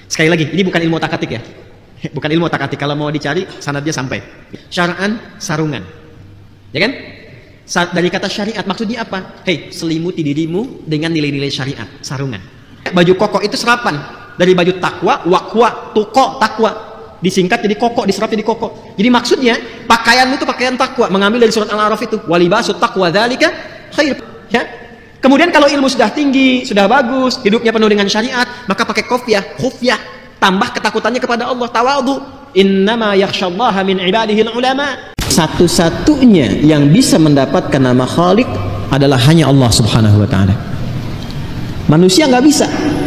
Sekali lagi, ini bukan ilmu otak-atik ya. Bukan ilmu otak-atik. Kalau mau dicari, sanadnya sampai. Syara'an, sarungan. Ya kan? Dari kata syariat, maksudnya apa? Hei, selimuti dirimu dengan nilai-nilai syariat. Sarungan. Baju koko itu serapan. Dari baju takwa, wakwa, tuko, takwa. Disingkat jadi koko, diserap jadi koko. Jadi maksudnya, pakaianmu itu pakaian takwa. Mengambil dari surat Al-A'raf itu. Walibasut taqwa dzalika khair. Ya. Kemudian kalau ilmu sudah tinggi, sudah bagus, hidupnya penuh dengan syariat, maka pakai khufyah, tambah ketakutannya kepada Allah, tawadhu. Innama yakhsyallaha min ibadihil ulama. Satu-satunya yang bisa mendapatkan nama Khaliq adalah hanya Allah Subhanahu wa taala. Manusia nggak bisa.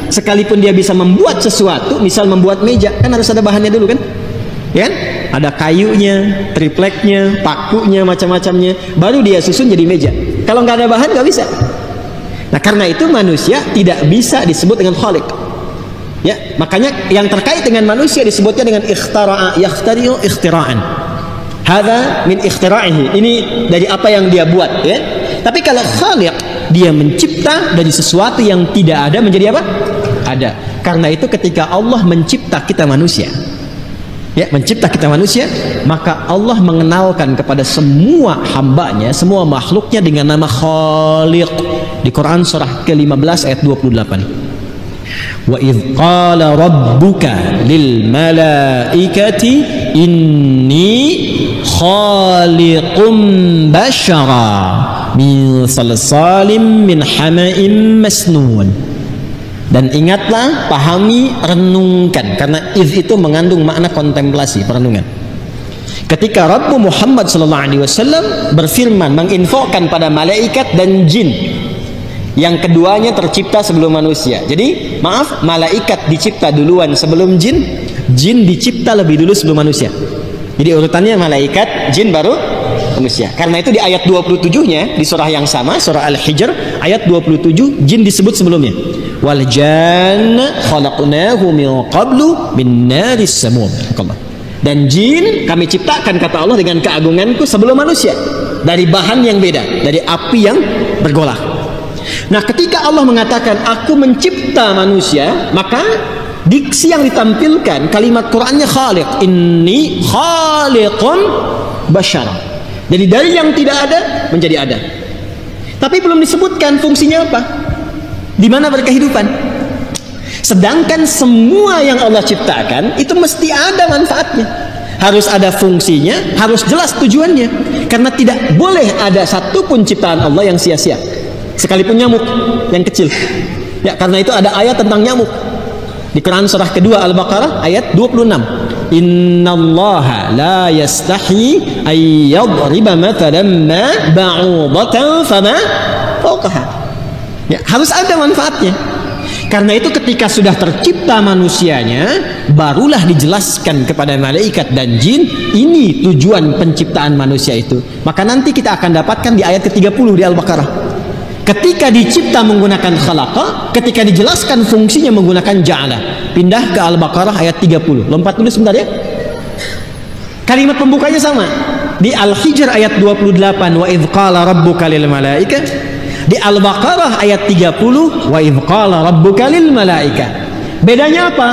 Sekalipun dia bisa membuat sesuatu, misal membuat meja, kan harus ada bahannya dulu kan? Ya kan? Ada kayunya, tripleknya, pakunya, macam-macamnya, baru dia susun jadi meja. Kalau nggak ada bahan nggak bisa. Nah, karena itu manusia tidak bisa disebut dengan Khaliq. Ya, makanya yang terkait dengan manusia disebutnya dengan ikhtara'a, yakhtari'u ikhtira'an. Hadza min ikhtira'ihi. Ini dari apa yang dia buat, ya. Tapi kalau Khaliq, dia mencipta dari sesuatu yang tidak ada menjadi apa? Ada. Karena itu ketika Allah mencipta kita manusia, ya, mencipta kita manusia, maka Allah mengenalkan kepada semua hambanya, semua makhluknya dengan nama Khaliq di Quran surah ke-15 ayat 28. Wa idh qala rabbuka lil malaikati inni khaliqum bashara min salsalim min hama'im masnun. Dan ingatlah, pahami, renungkan, karena idh itu mengandung makna kontemplasi, perenungan. Ketika Rabbu Muhammad SAW berfirman, menginfokan pada malaikat dan jin, yang keduanya tercipta sebelum manusia. Jadi maaf, malaikat dicipta duluan sebelum jin, jin dicipta lebih dulu sebelum manusia. Jadi urutannya malaikat, jin, baru manusia. Karena itu di ayat 27-nya di surah yang sama, surah Al-Hijr ayat 27, jin disebut sebelumnya. Wal janna khalaqnahu min qablu min naris samum. Dan jin kami ciptakan, kata Allah, dengan keagunganku sebelum manusia, dari bahan yang beda, dari api yang bergolak. Nah, ketika Allah mengatakan aku mencipta manusia, maka diksi yang ditampilkan kalimat Qur'annya Khaliq, inni khaliqun bashar. Jadi dari yang tidak ada menjadi ada. Tapi belum disebutkan fungsinya apa, di mana berkehidupan. Sedangkan semua yang Allah ciptakan itu mesti ada manfaatnya, harus ada fungsinya, harus jelas tujuannya. Karena tidak boleh ada satupun ciptaan Allah yang sia-sia, sekalipun nyamuk yang kecil. Ya, karena itu ada ayat tentang nyamuk di Quran surah kedua Al-Baqarah ayat 26. Innallaha la yastahi ay yadriba mathalan ma ba'udatan fama fawqaha. Ya, harus ada manfaatnya. Karena itu ketika sudah tercipta manusianya, barulah dijelaskan kepada malaikat dan jin, ini tujuan penciptaan manusia itu. Maka nanti kita akan dapatkan di ayat ke-30 di Al-Baqarah. Ketika dicipta menggunakan khalaqa, ketika dijelaskan fungsinya menggunakan ja'ala. Pindah ke Al-Baqarah ayat 30. Lompat dulu sebentar ya. Kalimat pembukanya sama. Di Al-Hijr ayat 28, wa idh qala rabbuka lil malaika. Di Al-Baqarah ayat 30, wa idh qala rabbuka lil malaika. Bedanya apa?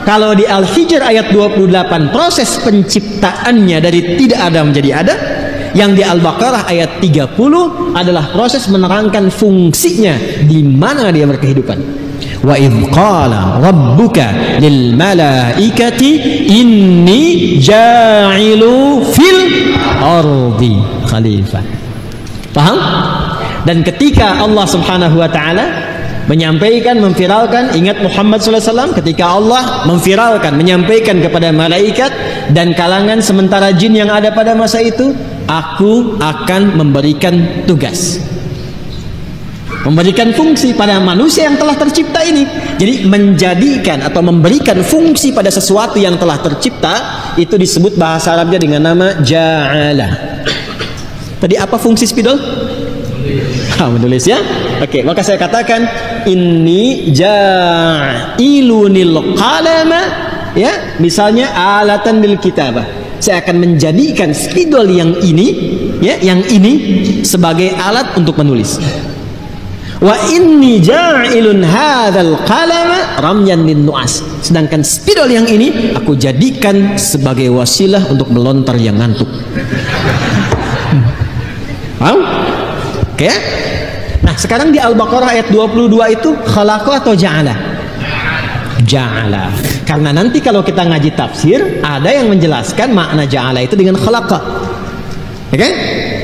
Kalau di Al-Hijr ayat 28 proses penciptaannya dari tidak ada menjadi ada, yang di Al-Baqarah ayat 30 adalah proses menerangkan fungsinya, di mana dia berkehidupan. Wa idh qala rabbuka lil malaikati inni ja'ilu fil ardi khalifah. Paham? Dan ketika Allah Subhanahu wa taala menyampaikan, memviralkan, ingat Muhammad SAW, ketika Allah memviralkan, menyampaikan kepada malaikat dan kalangan sementara jin yang ada pada masa itu, aku akan memberikan tugas, memberikan fungsi pada manusia yang telah tercipta ini. Jadi menjadikan atau memberikan fungsi pada sesuatu yang telah tercipta, itu disebut bahasa Arabnya dengan nama ja'ala. Tadi apa fungsi spidol? Menulis ya. Oke, maka saya katakan inni ja'ilunil qalama, ya, misalnya alatan lil kitabah. Saya akan menjadikan spidol yang ini, ya, yang ini sebagai alat untuk menulis. Wa inni ja'ilun hadzal qalama ramyan lin nu'as. Sedangkan spidol yang ini aku jadikan sebagai wasilah untuk melontar yang ngantuk. Paham? Oke? Nah, sekarang di Al-Baqarah ayat 22 itu khalaqa atau ja'ala? Ja'ala. Karena nanti kalau kita ngaji tafsir, ada yang menjelaskan makna ja'ala itu dengan khalaqa. Oke?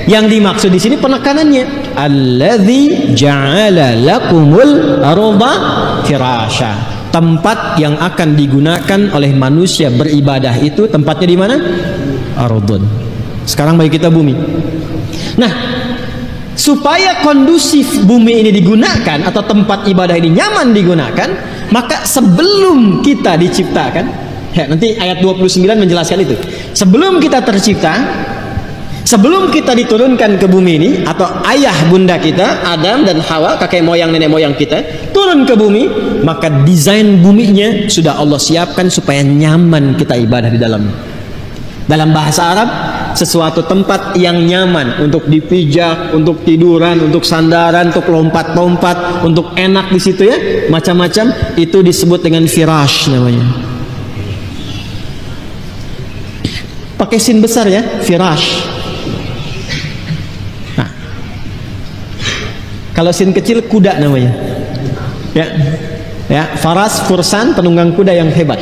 Yang dimaksud di sini penekanannya, alladzi ja'ala lakumul arda firasya. Tempat yang akan digunakan oleh manusia beribadah itu tempatnya di mana? Ardun. Sekarang bagi kita bumi. Nah, supaya kondusif bumi ini digunakan atau tempat ibadah ini nyaman digunakan, maka sebelum kita diciptakan, ya, nanti ayat 29 menjelaskan itu. Sebelum kita tercipta, sebelum kita diturunkan ke bumi ini, atau ayah bunda kita Adam dan Hawa, kakek moyang nenek moyang kita turun ke bumi, maka desain buminya sudah Allah siapkan supaya nyaman kita ibadah di dalamnya. Dalam bahasa Arab, sesuatu tempat yang nyaman untuk dipijak, untuk tiduran, untuk sandaran, untuk lompat-lompat, untuk enak di situ ya, macam-macam, itu disebut dengan firash namanya. Pakai sin besar ya, firash. Nah, kalau sin kecil kuda namanya. Ya, faras, fursan, penunggang kuda yang hebat.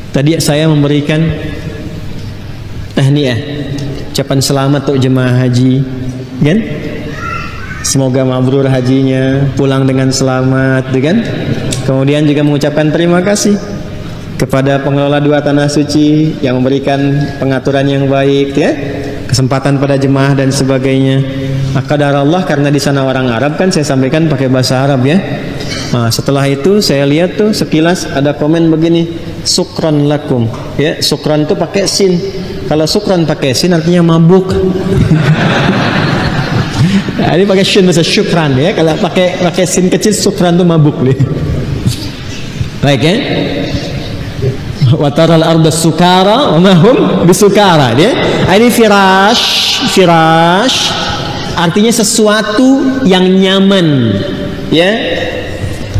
Tadi saya memberikan tahniah, ucapan selamat untuk jemaah haji, kan? Semoga mabrur hajinya, pulang dengan selamat, kan? Kemudian juga mengucapkan terima kasih kepada pengelola dua tanah suci yang memberikan pengaturan yang baik, ya, kesempatan pada jemaah dan sebagainya. Qadar Allah, karena di sana orang Arab kan, saya sampaikan pakai bahasa Arab ya. Nah, setelah itu saya lihat tuh sekilas ada komen begini, sukron lakum, ya, sukron itu pakai sin. Kalau sukron pakai sin artinya mabuk. Nah, ini pakai sin bahasa syukran ya. Kalau pakai sin kecil sukran itu mabuk nih. Baik ya. Wa taral arda sukara wa ma hum bisukara ya. Ini firash artinya sesuatu yang nyaman ya.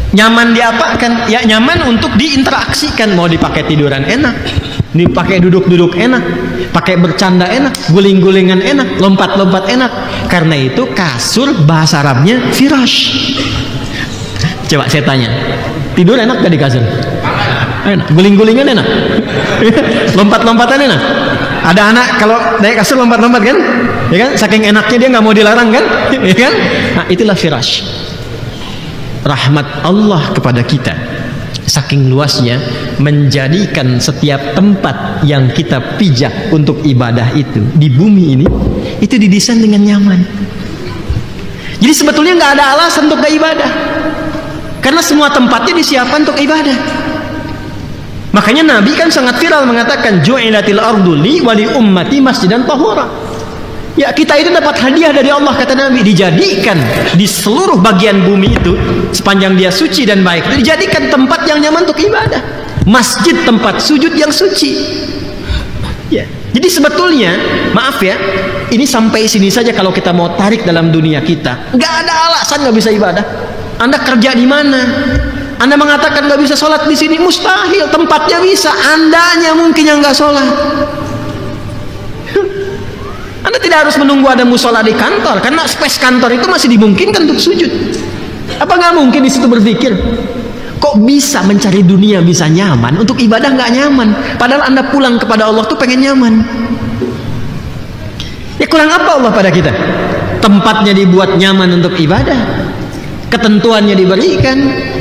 Nyaman diapakan? Ya nyaman untuk diinteraksikan, mau dipakai tiduran enak, dipakai duduk-duduk enak, pakai bercanda enak, guling-gulingan enak, lompat-lompat enak. Karena itu kasur bahasa Arabnya firash. Coba saya tanya, tidur enak gak di kasur? Enak. Guling-gulingan enak? Lompat-lompatan enak? Ada anak kalau naik kasur lompat-lompat kan? Ya kan? Saking enaknya dia nggak mau dilarang kan? Ya kan? Nah, itulah firash. Rahmat Allah kepada kita saking luasnya menjadikan setiap tempat yang kita pijak untuk ibadah itu di bumi ini itu didesain dengan nyaman. Jadi sebetulnya nggak ada alasan untuk gak ibadah, karena semua tempatnya disiapkan untuk ibadah. Makanya Nabi kan sangat viral mengatakan ju'ilatil ardu li wa li ummati masjidan tahura. Ya, kita itu dapat hadiah dari Allah, kata Nabi, dijadikan di seluruh bagian bumi itu sepanjang dia suci dan baik, dijadikan tempat yang nyaman untuk ibadah, masjid tempat sujud yang suci. Ya, jadi sebetulnya maaf ya, ini sampai sini saja kalau kita mau tarik dalam dunia kita, nggak ada alasan nggak bisa ibadah. Anda kerja di mana? Anda mengatakan nggak bisa sholat di sini, mustahil. Tempatnya bisa, andanya mungkin yang nggak sholat. Anda tidak harus menunggu ada musola di kantor, karena space kantor itu masih dimungkinkan untuk sujud. Apa nggak mungkin di situ berpikir, kok bisa mencari dunia bisa nyaman, untuk ibadah nggak nyaman? Padahal Anda pulang kepada Allah tuh pengen nyaman. Ya kurang apa Allah pada kita? Tempatnya dibuat nyaman untuk ibadah, ketentuannya diberikan,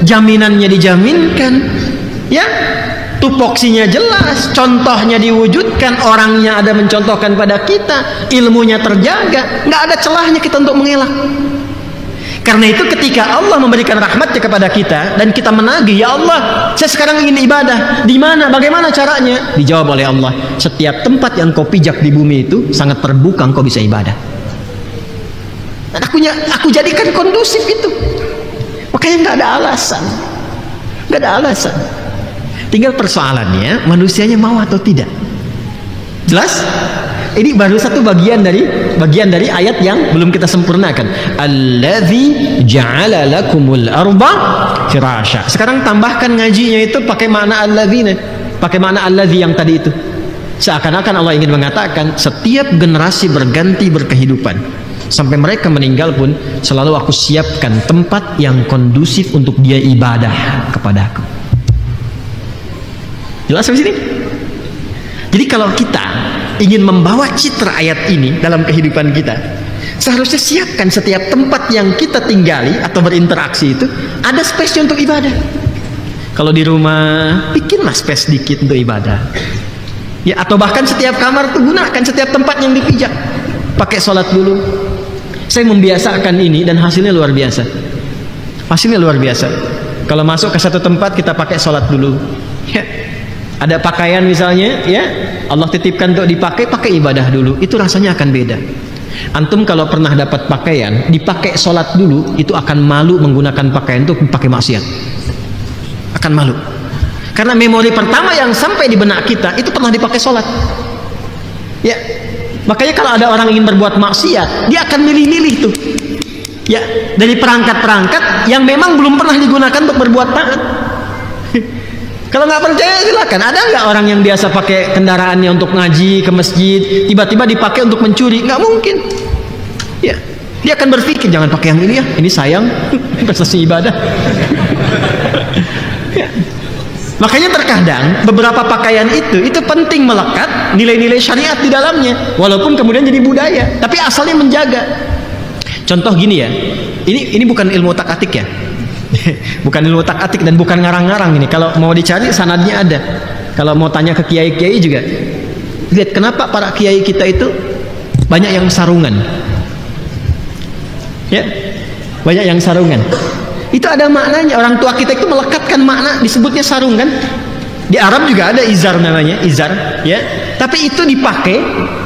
jaminannya dijaminkan, ya. Tupoksinya jelas, contohnya diwujudkan, orangnya ada mencontohkan pada kita, ilmunya terjaga, nggak ada celahnya kita untuk mengelak. Karena itu ketika Allah memberikan rahmatnya kepada kita dan kita menagih, ya Allah, saya sekarang ingin ibadah, di mana, bagaimana caranya? Dijawab oleh Allah, setiap tempat yang kau pijak di bumi itu sangat terbuka, kau bisa ibadah. Dan aku jadikan kondusif itu. Makanya nggak ada alasan, nggak ada alasan. Tinggal persoalannya manusianya mau atau tidak. Jelas? Ini baru satu bagian dari ayat yang belum kita sempurnakan. Allazi ja'ala lakumul arda firasya. Sekarang tambahkan ngajinya itu pakai makna allazina, pakai makna allazi yang tadi itu. Seakan-akan Allah ingin mengatakan setiap generasi berganti berkehidupan, sampai mereka meninggal pun selalu aku siapkan tempat yang kondusif untuk dia ibadah kepadaku. Jelas sampai sini? Jadi kalau kita ingin membawa citra ayat ini dalam kehidupan kita, seharusnya siapkan setiap tempat yang kita tinggali atau berinteraksi itu ada space untuk ibadah. Kalau di rumah, bikinlah space sedikit untuk ibadah. Ya, atau bahkan setiap kamar itu gunakan setiap tempat yang dipijak. Pakai sholat dulu. Saya membiasakan ini dan hasilnya luar biasa. Hasilnya luar biasa. Kalau masuk ke satu tempat kita pakai sholat dulu. Ya. Ada pakaian misalnya, ya Allah titipkan untuk dipakai, pakai ibadah dulu. Itu rasanya akan beda. Antum kalau pernah dapat pakaian, dipakai sholat dulu, itu akan malu menggunakan pakaian itu pakai maksiat. Akan malu. Karena memori pertama yang sampai di benak kita itu pernah dipakai sholat. Ya, makanya kalau ada orang ingin berbuat maksiat, dia akan milih-milih tuh. Ya, dari perangkat-perangkat yang memang belum pernah digunakan untuk berbuat taat. Kalau nggak percaya silakan. Ada nggak orang yang biasa pakai kendaraannya untuk ngaji ke masjid, tiba-tiba dipakai untuk mencuri? Nggak mungkin. Ya, dia akan berpikir jangan pakai yang ini ya, ini sayang, investasi ibadah. Ya. Makanya terkadang beberapa pakaian itu penting melekat nilai-nilai syariat di dalamnya, walaupun kemudian jadi budaya, tapi asalnya menjaga. Contoh gini ya, ini bukan ilmu otak-atik ya. Bukan ilmu otak-atik dan bukan ngarang-ngarang ini. Kalau mau dicari sanadnya ada. Kalau mau tanya ke kiai-kiai juga, lihat kenapa para kiai kita itu banyak yang sarungan. Ya, banyak yang sarungan. Itu ada maknanya. Orang tua kita itu melekatkan makna, disebutnya sarungan. Di Arab juga ada izar namanya, izar, ya. Tapi itu dipakai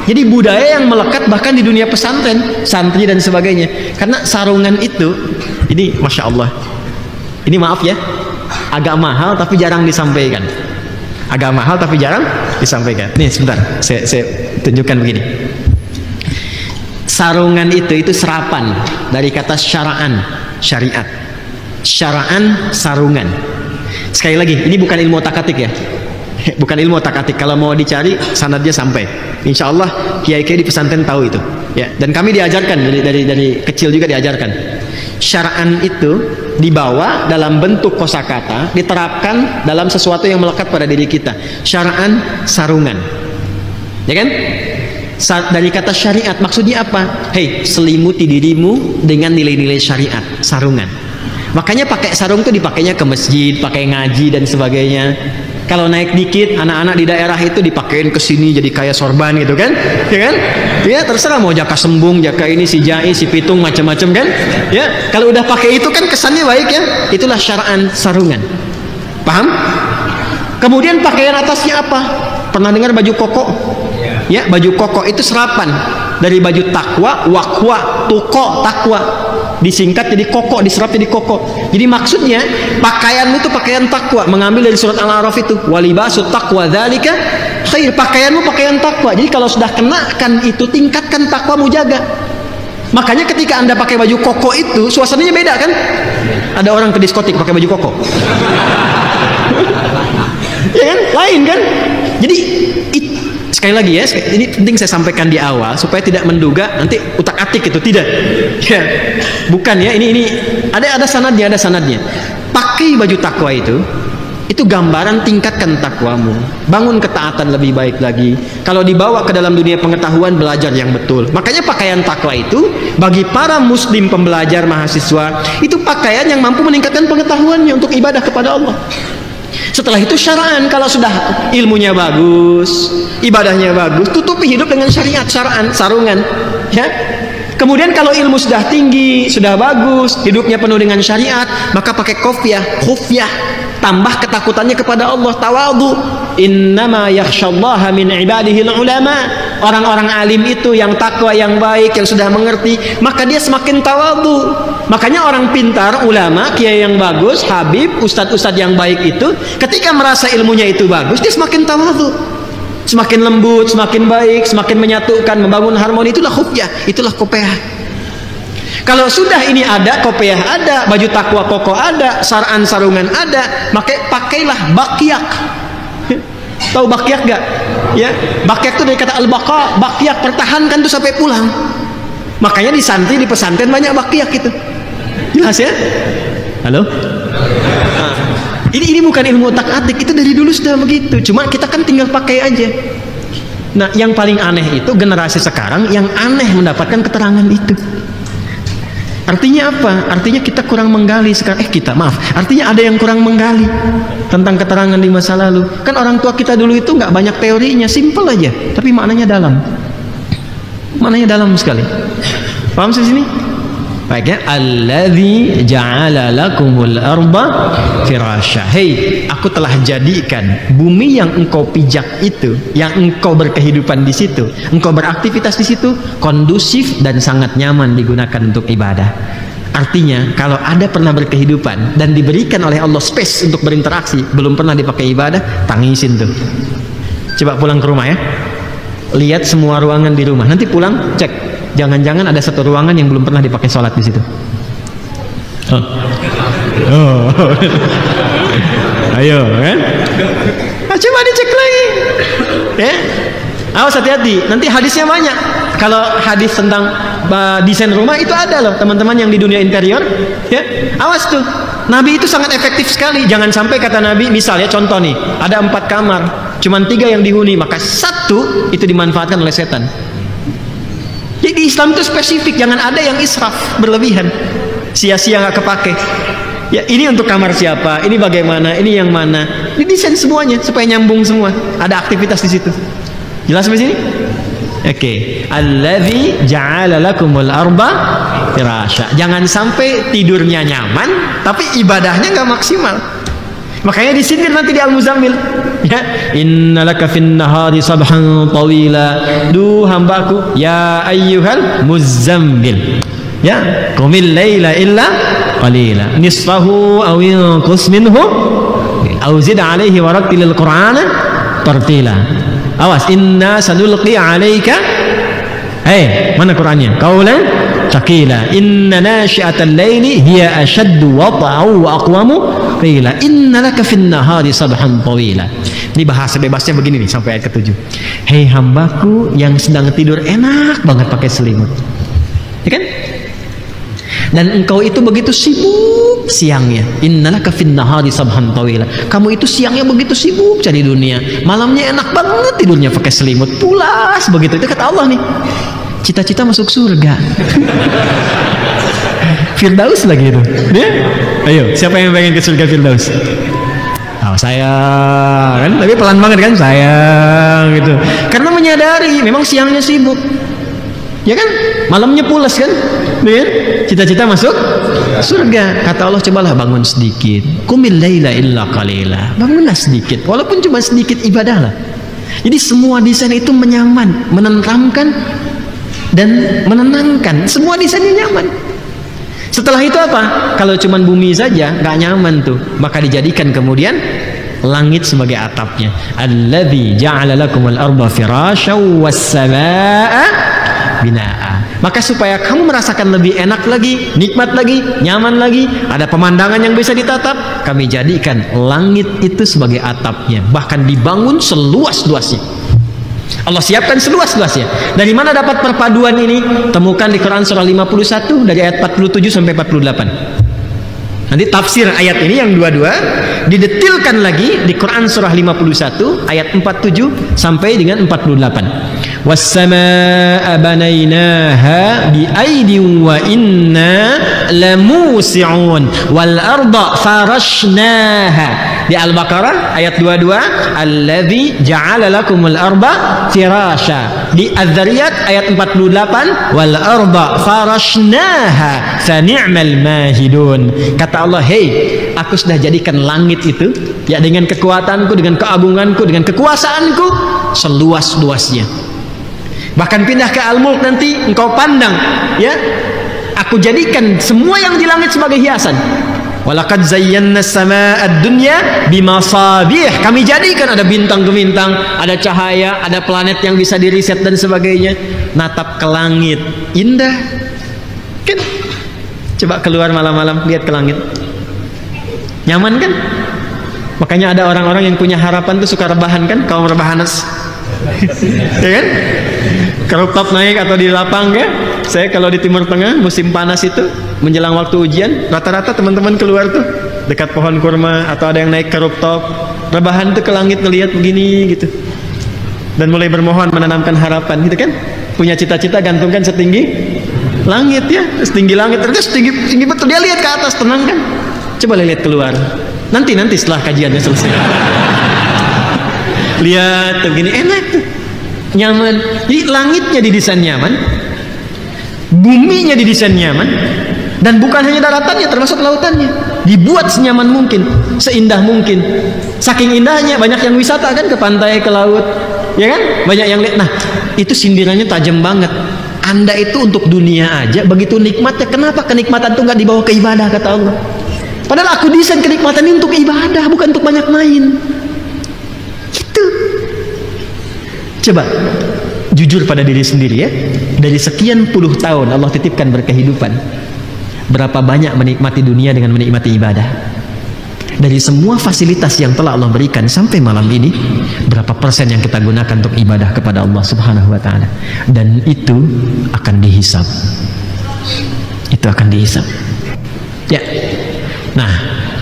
jadi budaya yang melekat bahkan di dunia pesantren, santri dan sebagainya. Karena sarungan itu, ini masya Allah. Ini maaf ya, agak mahal tapi jarang disampaikan. Agak mahal tapi jarang disampaikan. Nih sebentar, saya tunjukkan begini. Sarungan itu serapan dari kata syara'an, syariat. Syara'an, sarungan. Sekali lagi, ini bukan ilmu otak-atik ya. Bukan ilmu otak-atik. Kalau mau dicari sanadnya sampai. Insya Allah kiai-kiai di pesantren tahu itu. Ya, dan kami diajarkan dari kecil juga diajarkan. Syara'an itu dibawa dalam bentuk kosakata, diterapkan dalam sesuatu yang melekat pada diri kita. Syara'an, sarungan, ya kan? Dari kata syariat maksudnya apa? Hei, selimuti dirimu dengan nilai-nilai syariat, sarungan. Makanya pakai sarung itu dipakainya ke masjid, pakai ngaji dan sebagainya. Kalau naik dikit, anak-anak di daerah itu dipakein ke sini jadi kayak sorban gitu kan? Ya kan? Ya terserah mau jaka sembung, jaka ini si jai, si pitung macam-macam kan? Ya, kalau udah pakai itu kan kesannya baik ya. Itulah syara'an, sarungan. Paham? Kemudian pakaian atasnya apa? Pernah dengar baju koko? Ya, baju koko itu serapan dari baju takwa, wakwa, tuko, takwa. Disingkat jadi koko, diserap jadi koko. Jadi maksudnya pakaianmu itu pakaian takwa, mengambil dari surat Al-A'raf itu, walibasut taqwa dzalika khair. Pakaianmu pakaian takwa. Jadi kalau sudah kenakan itu, tingkatkan takwamu, jaga. Makanya ketika Anda pakai baju koko itu suasananya beda kan? Ada orang ke diskotik pakai baju koko. Ya kan? Lain kan? Jadi sekali lagi ya, ini penting saya sampaikan di awal supaya tidak menduga nanti utak-atik itu, tidak. Ya, bukan ya, ini ada sanadnya, ada sanadnya. Pakai baju takwa itu gambaran tingkatkan takwamu, bangun ketaatan lebih baik lagi. Kalau dibawa ke dalam dunia pengetahuan, belajar yang betul. Makanya pakaian takwa itu bagi para muslim pembelajar mahasiswa itu pakaian yang mampu meningkatkan pengetahuannya untuk ibadah kepada Allah. Setelah itu syara'an, kalau sudah ilmunya bagus, ibadahnya bagus, tutupi hidup dengan syariat, syara'an, sarungan, ya. Kemudian kalau ilmu sudah tinggi, sudah bagus, hidupnya penuh dengan syariat, maka pakai khufyah, tambah ketakutannya kepada Allah, tawadhu. Innama yakhsyallaha min ibadihil ulama. Orang-orang alim itu yang takwa, yang baik, yang sudah mengerti, maka dia semakin tawadhu. Makanya orang pintar, ulama, kiai yang bagus, habib, ustadz-ustadz yang baik itu, ketika merasa ilmunya itu bagus, dia semakin tawadhu. Semakin lembut, semakin baik, semakin menyatukan, membangun harmoni, itulah khufyah, itulah kopiah. Kalau sudah ini ada, kopiah ada, baju takwa koko ada, saraan sarungan ada, pakailah bakyak. Tahu bakyak gak? Ya, bakyak itu dari kata al-baqa, bakyak, pertahankan tuh sampai pulang. Makanya di santri, di pesantren banyak bakyak itu. Jelas ya? Halo? Nah, ini bukan ilmu otak-atik, itu dari dulu sudah begitu. Cuma kita kan tinggal pakai aja. Nah, yang paling aneh itu generasi sekarang yang aneh mendapatkan keterangan itu. Artinya apa? Artinya kita kurang menggali sekarang. Artinya ada yang kurang menggali tentang keterangan di masa lalu. Kan orang tua kita dulu itu nggak banyak teorinya, simple aja, tapi maknanya dalam. Maknanya dalam sekali. Paham sih sini? Baik ya. Alladzi ja'ala lakumul arda firasya. Hei, aku telah jadikan bumi yang engkau pijak itu, yang engkau berkehidupan di situ, engkau beraktivitas di situ, kondusif dan sangat nyaman digunakan untuk ibadah. Artinya, kalau ada pernah berkehidupan dan diberikan oleh Allah space untuk berinteraksi, belum pernah dipakai ibadah, tangisin tuh. Coba pulang ke rumah ya. Lihat semua ruangan di rumah. Nanti pulang cek. Jangan-jangan ada satu ruangan yang belum pernah dipakai sholat di situ. Ayo, kan? Nah, coba dicek lagi. Ya, awas hati-hati. Nanti hadisnya banyak. Kalau hadis tentang desain rumah itu ada loh, teman-teman yang di dunia interior. Ya, awas tuh. Nabi itu sangat efektif sekali. Jangan sampai kata Nabi, misalnya contoh nih, ada 4 kamar, cuman 3 yang dihuni, maka 1 itu dimanfaatkan oleh setan. Jadi Islam itu spesifik, jangan ada yang israf, berlebihan, sia-sia nggak kepake. Ya, ini untuk kamar siapa, ini bagaimana, ini yang mana, ini desain semuanya supaya nyambung semua, ada aktivitas di situ. Jelas sampai sini? Oke. Alladzi ja'ala lakumul arda firasya. Jangan sampai tidurnya nyaman, tapi ibadahnya nggak maksimal. Makanya disindir nanti di Al-Muzammil. Ya, innalaka fin nahari sabhan tawila. Duh hambaku, ya ayyuhal muzammil. Ya, qumil laila illa qalila. Nisfahu aw inqus minhu aw zid alaihi wa rattilil qur'ana tartila. Awas, inna sanulqi alaika. Mana Qur'annya? Qaulan thaqila. Inna nashi'atal laili hiya ashaddu wata'u wa aqwamu qila. Innalaka fin nahari sabhan tawila. Ini bahasa bebasnya begini nih sampai ayat ke-7. Hei hambaku yang sedang tidur enak banget pakai selimut. Ya kan? Dan engkau itu begitu sibuk siangnya. Innalaka fin nahari sabhan tawila. Kamu itu siangnya begitu sibuk cari dunia, malamnya enak banget tidurnya pakai selimut, pulas begitu. Itu kata Allah nih. Cita-cita masuk surga. Firdaus lagi itu. Ya? Ayo, siapa yang pengen ke surga Firdaus? Oh, saya kan, tapi pelan banget kan, sayang gitu. Karena menyadari memang siangnya sibuk. Ya kan? Malamnya pulas kan? Ya? Cita-cita masuk surga. Kata Allah, cobalah bangun sedikit. Qumil laila illa qalila. Bangunlah sedikit, walaupun cuma sedikit, ibadahlah. Jadi semua desain itu menyaman, menenteramkan dan menenangkan. Semua desainnya nyaman. Setelah itu apa? Kalau cuma bumi saja nggak nyaman tuh, maka dijadikan kemudian langit sebagai atapnya. Alladzi ja'ala lakumul arda firasya was samaa'a binaa. Maka supaya kamu merasakan lebih enak lagi, nikmat lagi, nyaman lagi, ada pemandangan yang bisa ditatap, kami jadikan langit itu sebagai atapnya, bahkan dibangun seluas-luasnya. Allah siapkan seluas-luasnya. Dari mana dapat perpaduan ini? Temukan di Quran surah 51 dari ayat 47 sampai 48. Nanti tafsir ayat ini yang dua-dua didetilkan lagi di Quran surah 51 ayat 47 sampai dengan 48. Was-samaa'a banainaha bi'aidin wa inna lamusi'un wal arda farashnaha. Di Al-Baqarah ayat 22, alladzi ja'ala lakumul arda firasya. Di Az-Zariyat ayat 48, wal arda farashnaha fa ni'mal mahidun. Kata Allah, hei, aku sudah jadikan langit itu ya dengan kekuatanku, dengan keagunganku, dengan kekuasaanku seluas-luasnya. Bahkan pindah ke Al-Mulk nanti engkau pandang ya, aku jadikan semua yang di langit sebagai hiasan. Walaqad zayyana as-samaa'a ad-dunya bimasabih. Kami jadikan ada bintang-bintang, ada cahaya, ada planet yang bisa diriset dan sebagainya. Natap ke langit, indah. Kan? Coba keluar malam-malam lihat ke langit. Nyaman kan? Makanya ada orang-orang yang punya harapan tuh suka rebahan kan? Kaum rebahanas. Ya kan? Crop top naik atau di lapang ya. Saya kalau di Timur Tengah musim panas itu menjelang waktu ujian, rata-rata teman-teman keluar tuh dekat pohon kurma atau ada yang naik ke rooftop, rebahan tuh ke langit ngelihat begini gitu. Dan mulai bermohon menanamkan harapan gitu kan. Punya cita-cita gantungkan setinggi langit ya, setinggi langit, terus tinggi betul, dia lihat ke atas, tenang kan. Coba lihat keluar. Nanti setelah kajiannya selesai. Lihat tuh gini, enak tuh. Nyaman. Jadi langitnya didesain nyaman, buminya didesain nyaman, dan bukan hanya daratannya, termasuk lautannya dibuat senyaman mungkin, seindah mungkin. Saking indahnya banyak yang wisata kan, ke pantai, ke laut, ya kan, banyak yang lihat. Nah itu sindirannya tajam banget. Anda itu untuk dunia aja begitu nikmatnya, kenapa kenikmatan itu nggak dibawa ke ibadah, kata Allah. Padahal aku desain kenikmatan ini untuk ibadah, bukan untuk banyak main. Gitu. Coba jujur pada diri sendiri ya. Dari sekian puluh tahun Allah titipkan berkehidupan, berapa banyak menikmati dunia dengan menikmati ibadah? Dari semua fasilitas yang telah Allah berikan sampai malam ini, berapa persen yang kita gunakan untuk ibadah kepada Allah Subhanahu wa ta'ala? Dan itu akan dihisab. Itu akan dihisab. Ya. Nah,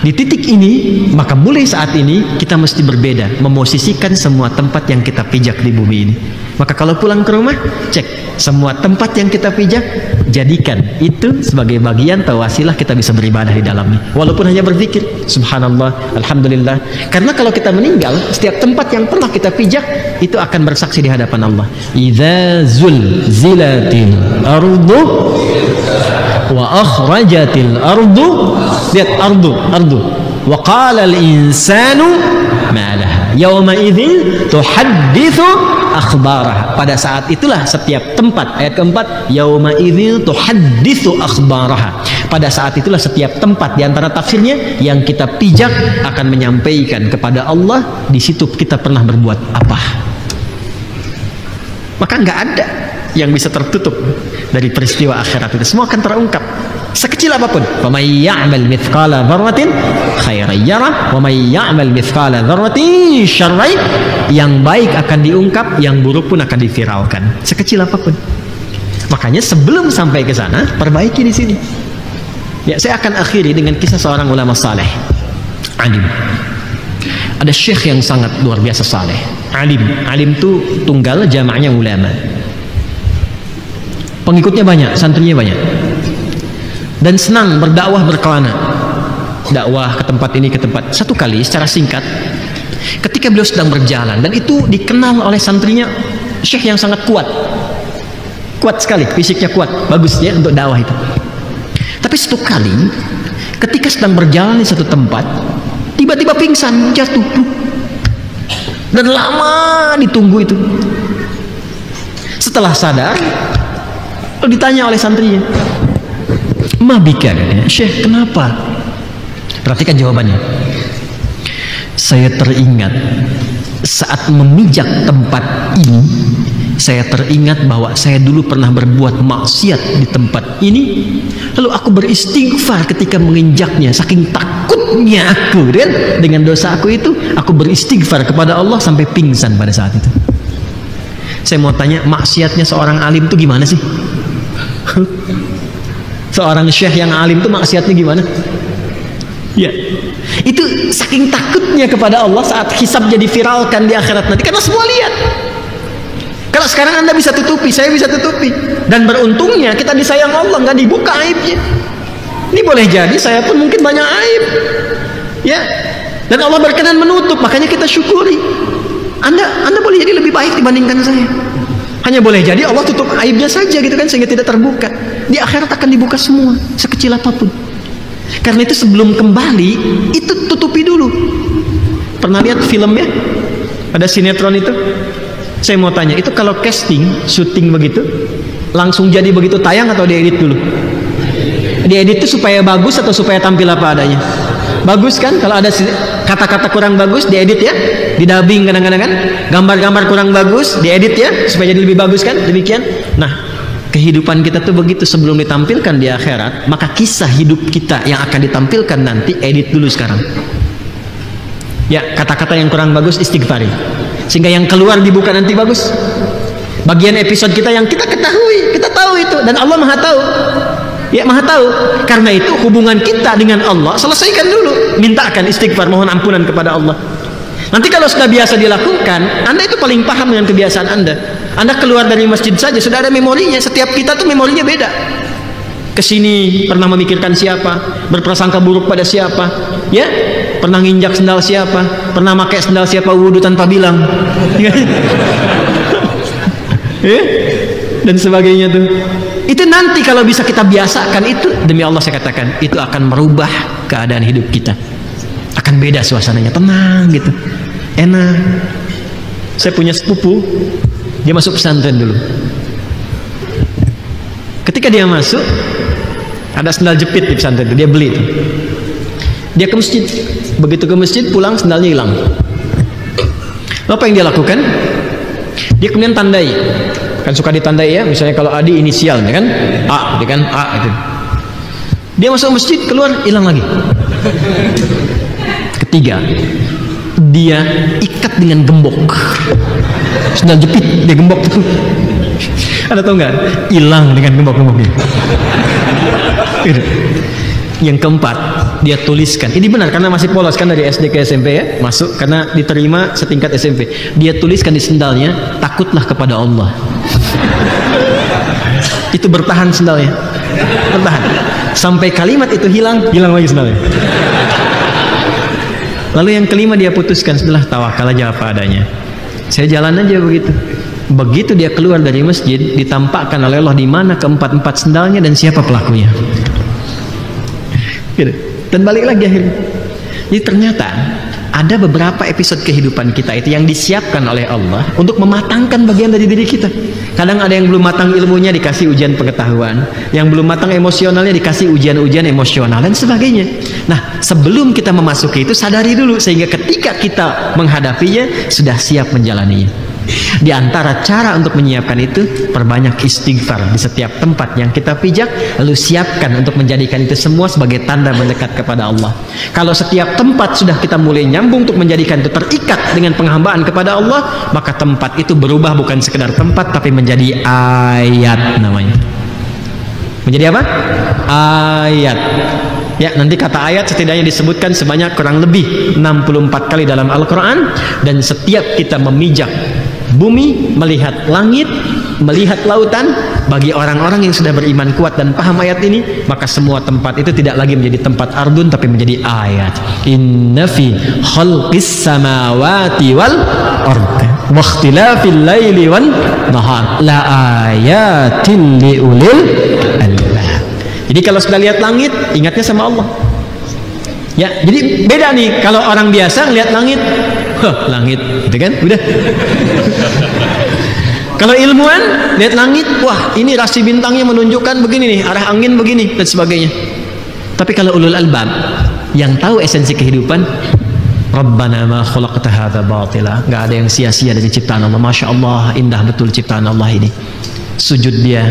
di titik ini, maka mulai saat ini kita mesti berbeda, memosisikan semua tempat yang kita pijak di bumi ini. Maka kalau pulang ke rumah, cek semua tempat yang kita pijak, jadikan itu sebagai bagian atau wasilah kita bisa beribadah di dalamnya. Walaupun hanya berpikir, subhanallah, alhamdulillah. Karena kalau kita meninggal, setiap tempat yang pernah kita pijak itu akan bersaksi di hadapan Allah. Idza zulzilatil ardu wa akhrajatil ardu, lihat ardu wa qala al insanu ma laha yawma idzin tuhadditsu akhbaraha. Pada saat itulah setiap tempat, ayat keempat, yauma idzin tuhadditsu akhbaraha. Pada saat itulah setiap tempat, di antara tafsirnya yang kita pijak akan menyampaikan kepada Allah di situ kita pernah berbuat apa. Maka nggak ada yang bisa tertutup dari peristiwa akhirat itu, semua akan terungkap sekecil apapun. Wa may ya'mal mithqala dzarratin khairan yarah wa may ya'mal mithqala dzarratin syarran, yang baik akan diungkap, yang buruk pun akan diviralkan, sekecil apapun. Makanya sebelum sampai ke sana, perbaiki di sini. Ya, saya akan akhiri dengan kisah seorang ulama saleh, alim. Ada syekh yang sangat luar biasa saleh, alim. Alim itu tunggal, jamaknya ulama. Pengikutnya banyak, santrinya banyak, dan senang berdakwah berkelana, dakwah ke tempat ini ke tempat. Satu kali secara singkat, ketika beliau sedang berjalan, dan itu dikenal oleh santrinya syekh yang sangat kuat sekali, fisiknya kuat, bagus ya untuk dakwah itu. Tapi satu kali ketika sedang berjalan di satu tempat, tiba-tiba pingsan, jatuh, dan lama ditunggu itu. Setelah sadar, ditanya oleh santrinya, "Ma bika?" katanya. "Syekh, kenapa?" Perhatikan jawabannya. "Saya teringat saat memijak tempat ini, saya teringat bahwa saya dulu pernah berbuat maksiat di tempat ini, lalu aku beristighfar ketika menginjaknya. Saking takutnya aku dengan dosa aku itu, aku beristighfar kepada Allah sampai pingsan pada saat itu." Saya mau tanya, maksiatnya seorang alim itu gimana sih? Seorang syekh yang alim itu maksiatnya gimana? Ya, itu saking takutnya kepada Allah saat hisab jadi viralkan di akhirat nanti, karena semua lihat. Kalau sekarang Anda bisa tutupi, saya bisa tutupi, dan beruntungnya kita disayang Allah, nggak dibuka aibnya. Ini boleh jadi saya pun mungkin banyak aib, ya, dan Allah berkenan menutup, makanya kita syukuri. Anda boleh jadi lebih baik dibandingkan saya. Hanya boleh jadi Allah tutup aibnya saja gitu kan, sehingga tidak terbuka. Di akhirat akan dibuka semua, sekecil apapun. Karena itu sebelum kembali, itu tutupi dulu. Pernah lihat filmnya? Ada sinetron itu? Saya mau tanya, itu kalau casting, syuting begitu, langsung jadi begitu tayang atau diedit dulu? Diedit itu supaya bagus atau supaya tampil apa adanya? Bagus kan? Kalau ada kata-kata kurang bagus diedit ya, didubbing kadang-kadang kan. Gambar-gambar kurang bagus diedit ya supaya jadi lebih bagus kan? Demikian. Nah, kehidupan kita tuh begitu, sebelum ditampilkan di akhirat, maka kisah hidup kita yang akan ditampilkan nanti edit dulu sekarang. Ya, kata-kata yang kurang bagus istighfari. Sehingga yang keluar dibuka nanti bagus. Bagian episode kita yang kita ketahui, kita tahu itu, dan Allah Maha tahu. Ya, Maha tahu. Karena itu hubungan kita dengan Allah selesaikan dulu, mintakan istighfar, mohon ampunan kepada Allah. Nanti kalau sudah biasa dilakukan, Anda itu paling paham dengan kebiasaan Anda. Anda keluar dari masjid saja sudah ada memorinya. Setiap kita tuh memorinya beda. Kesini pernah memikirkan siapa, berprasangka buruk pada siapa, ya, pernah nginjak sendal siapa, pernah pakai sendal siapa, wudhu tanpa bilang, ya, dan sebagainya tuh. Itu nanti kalau bisa kita biasakan itu, demi Allah saya katakan, itu akan merubah keadaan hidup kita. Akan beda suasananya, tenang gitu, enak. Saya punya sepupu, dia masuk pesantren dulu. Ketika dia masuk, ada sendal jepit di pesantren itu, dia beli itu. Dia ke masjid, begitu ke masjid pulang sendalnya hilang. Apa yang dia lakukan? Dia kemudian tandai, kan suka ditandai ya, misalnya kalau Adi inisialnya kan A, dia kan A itu. Dia masuk masjid, keluar hilang lagi. Ketiga, dia ikat dengan gembok. Sendal jepit dia gembok tuh. Ada tahu nggak? Hilang dengan gembok-gemboknya. Yang keempat, dia tuliskan. Ini benar karena masih polos kan dari SD ke SMP ya, masuk karena diterima setingkat SMP. Dia tuliskan di sendalnya, takutlah kepada Allah. Itu bertahan sendalnya, bertahan sampai kalimat itu hilang lagi sendalnya. Lalu yang kelima dia putuskan, setelah tawakal aja apa adanya. Saya jalan aja begitu. Begitu dia keluar dari masjid, ditampakkan oleh Allah di mana keempat-empat sendalnya dan siapa pelakunya. Gitu. Dan balik lagi akhirnya. Jadi ternyata ada beberapa episode kehidupan kita itu yang disiapkan oleh Allah untuk mematangkan bagian dari diri kita. Kadang ada yang belum matang ilmunya dikasih ujian pengetahuan, yang belum matang emosionalnya dikasih ujian-ujian emosional dan sebagainya. Nah, sebelum kita memasuki itu sadari dulu sehingga ketika kita menghadapinya sudah siap menjalaninya. Di antara cara untuk menyiapkan itu, perbanyak istighfar di setiap tempat yang kita pijak, lalu siapkan untuk menjadikan itu semua sebagai tanda mendekat kepada Allah. Kalau setiap tempat sudah kita mulai nyambung untuk menjadikan itu terikat dengan penghambaan kepada Allah, maka tempat itu berubah bukan sekedar tempat tapi menjadi ayat namanya. Menjadi apa? Ayat. Ya, nanti kata ayat setidaknya disebutkan sebanyak kurang lebih 64 kali dalam Al-Quran. Dan setiap kita memijak bumi, melihat langit, melihat lautan, bagi orang-orang yang sudah beriman kuat dan paham ayat ini, maka semua tempat itu tidak lagi menjadi tempat ardun tapi menjadi ayat. Inna fi khalqis samawati wal ardi wa ikhtilafil laili wan nahar la ayatin liulil albab. Jadi kalau sudah lihat langit, ingatnya sama Allah. Ya, jadi beda nih kalau orang biasa lihat langit, langit, gitu kan? Udah. Kalau ilmuwan lihat langit, wah ini rasi bintangnya menunjukkan begini nih, arah angin begini dan sebagainya. Tapi kalau ulul albab yang tahu esensi kehidupan, Rabbana ma khalaqta hadza batila, nggak ada yang sia-sia dari ciptaan Allah. Masya Allah, indah betul ciptaan Allah ini. Sujud dia,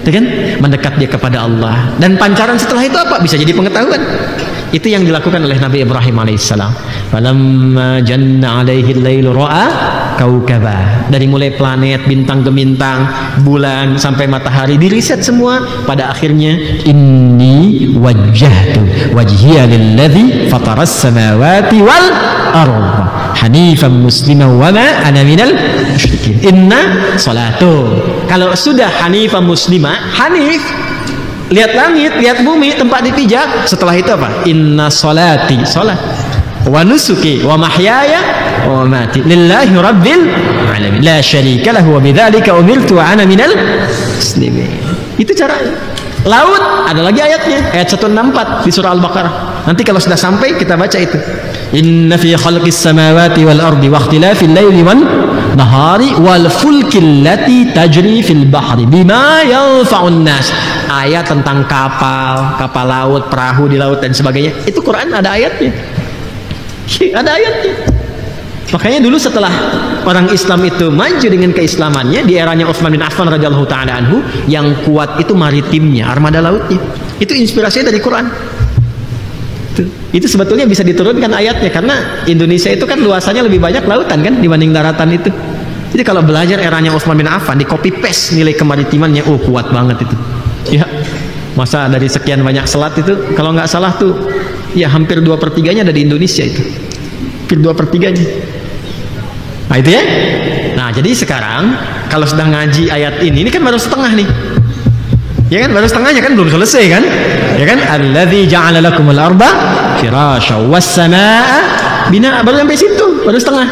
kan? Mendekat dia kepada Allah. Dan pancaran setelah itu apa? Bisa jadi pengetahuan. Itu yang dilakukan oleh Nabi Ibrahim alaihissalam. Falamma janna alaihi al-lailu ra'a kaukaba. Dari mulai planet, bintang ke bintang, bulan sampai matahari diriset semua. Pada akhirnya inni wajjahtu wajhiya lilladzi fataras samawati wal arda hanifan musliman wa ma ana minal musyrikin. Inna salatu. Kalau sudah hanifan muslimah, hanif, lihat langit, lihat bumi, tempat dipijak. Setelah itu apa? Inna salati, salat, wa nusuki, wa mahyaya, wa mati lillahi rabbil alamin, la syarika lahu, wa bidzalika umirtu wa ana minal muslimin. Itu caranya. Laut, ada lagi ayatnya, ayat 164 di surah Al-Baqarah. Nanti kalau sudah sampai kita baca itu. Inna fi khalqis samawati wal ardi wa ikhtilafil laili wan nahari wal fulkil lati tajri fil bahri bima yanfa'un nas ayat tentang kapal laut, perahu di laut dan sebagainya, itu Quran ada ayatnya. Ada ayatnya. Makanya dulu setelah orang Islam itu maju dengan keislamannya di eranya Utsman bin Affan radhiyallahu taala anhu, yang kuat itu maritimnya, armada lautnya. Itu inspirasinya dari Quran. Itu sebetulnya bisa diturunkan ayatnya, karena Indonesia itu kan luasannya lebih banyak lautan kan dibanding daratan itu. Jadi kalau belajar eranya Utsman bin Affan, di copy paste nilai kemaritimannya, kuat banget itu. Ya, masa dari sekian banyak selat itu, kalau nggak salah tuh, ya hampir 2/3-nya ada di Indonesia itu. Hampir 2/3-nya. Nah itu ya. Nah jadi sekarang kalau sedang ngaji ayat ini kan baru setengah nih. Ya kan, baru setengahnya kan, belum selesai kan? Ya kan? Alladzi ja'ala lakumul arda firasya was samaa'a binaa, baru sampai situ, baru setengah.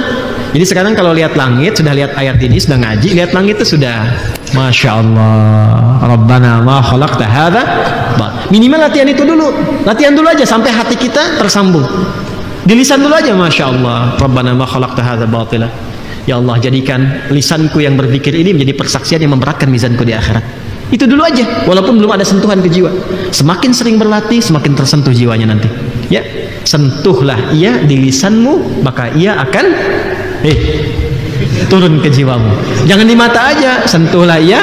Jadi sekarang kalau lihat langit, sudah lihat ayat ini, sudah ngaji, lihat langit itu sudah Masya Allah, Rabbana ma khalaqta hadza. Minimal latihan itu dulu, latihan dulu aja sampai hati kita tersambung. Di lisan dulu aja, Masya Allah, Rabbana ma khalaqta hadza batila. Ya Allah, jadikan lisanku yang berzikir ini menjadi persaksian yang memberatkan mizanku di akhirat. Itu dulu aja, walaupun belum ada sentuhan ke jiwa. Semakin sering berlatih, semakin tersentuh jiwanya nanti. Ya, sentuhlah ia di lisanmu, maka ia akan turun ke jiwamu. Jangan di mata aja, sentuhlah ia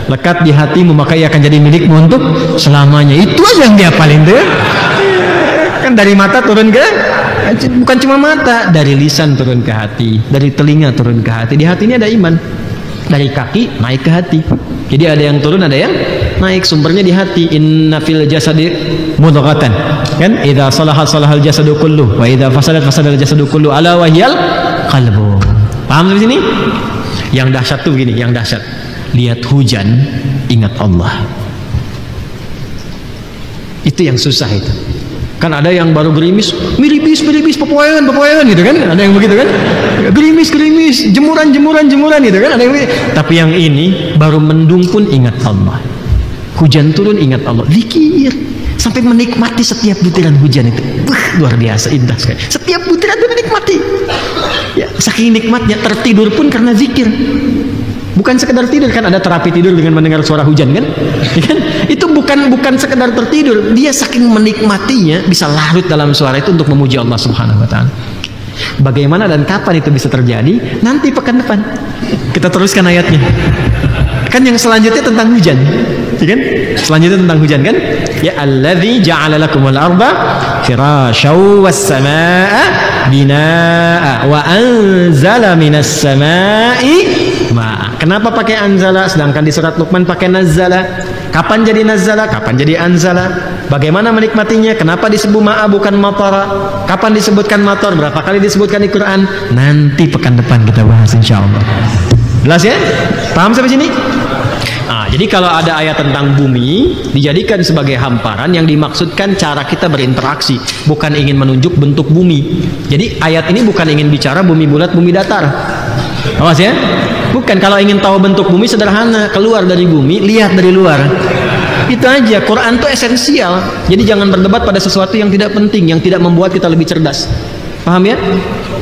lekat di hatimu, maka ia akan jadi milikmu untuk selamanya. Itu aja yang dia paling deh. Kan dari mata turun ke, bukan cuma mata, dari lisan turun ke hati, dari telinga turun ke hati. Di hati ini ada iman, dari kaki naik ke hati. Jadi ada yang turun, ada yang naik. Sumbernya di hati. Inna fil jasadi mudghatan, kan? Idza salaha salahal jasadu kullu wa idza fasadat fasadal jasadu kullu ala wahyal qalbu. Paham sampai sini? Yang dahsyat tuh begini, yang dahsyat. Lihat hujan, ingat Allah. Itu yang susah itu. Kan ada yang baru gerimis, miripis, pepoyan gitu kan? Ada yang begitu kan? Gerimis, jemuran gitu kan? Ada yang begitu. Tapi yang ini baru mendung pun ingat Allah. Hujan turun ingat Allah. Zikir sampai menikmati setiap butiran hujan itu. Luar biasa, indah sekali. Setiap butiran itu dinikmati. Ya, saking nikmatnya tertidur pun karena zikir. Bukan sekedar tidur, kan ada terapi tidur dengan mendengar suara hujan kan? Itu bukan sekedar tertidur, dia saking menikmatinya bisa larut dalam suara itu untuk memuji Allah Subhanahu wa taala. Bagaimana dan kapan itu bisa terjadi? Nanti pekan depan kita teruskan ayatnya. Kan yang selanjutnya tentang hujan, ya kan? Selanjutnya tentang hujan kan? Ya alladzi ja'ala lakumul arda firasyaw was samaa'a binaa'a wa anzala minas samaa'i. Kenapa pakai anzala sedangkan di surat Luqman pakai nazzala? Kapan jadi nazzala? Kapan jadi anzala? Bagaimana menikmatinya? Kenapa disebut ma'a bukan matara? Kapan disebutkan matar? Berapa kali disebutkan di Quran? Nanti pekan depan kita bahas insyaallah. Jelas ya? Paham sampai sini? Nah, jadi kalau ada ayat tentang bumi dijadikan sebagai hamparan, yang dimaksudkan cara kita berinteraksi, bukan ingin menunjuk bentuk bumi. Jadi ayat ini bukan ingin bicara bumi bulat, bumi datar. Awas ya? Bukan. Kalau ingin tahu bentuk bumi sederhana, keluar dari bumi, lihat dari luar. Itu aja. Quran itu esensial. Jadi jangan berdebat pada sesuatu yang tidak penting, yang tidak membuat kita lebih cerdas. Paham ya?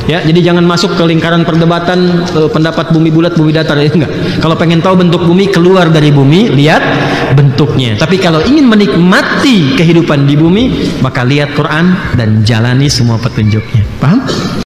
Ya, jadi jangan masuk ke lingkaran perdebatan pendapat bumi bulat, bumi datar. Enggak. Kalau pengen tahu bentuk bumi, keluar dari bumi, lihat bentuknya. Tapi kalau ingin menikmati kehidupan di bumi, maka lihat Quran dan jalani semua petunjuknya. Paham?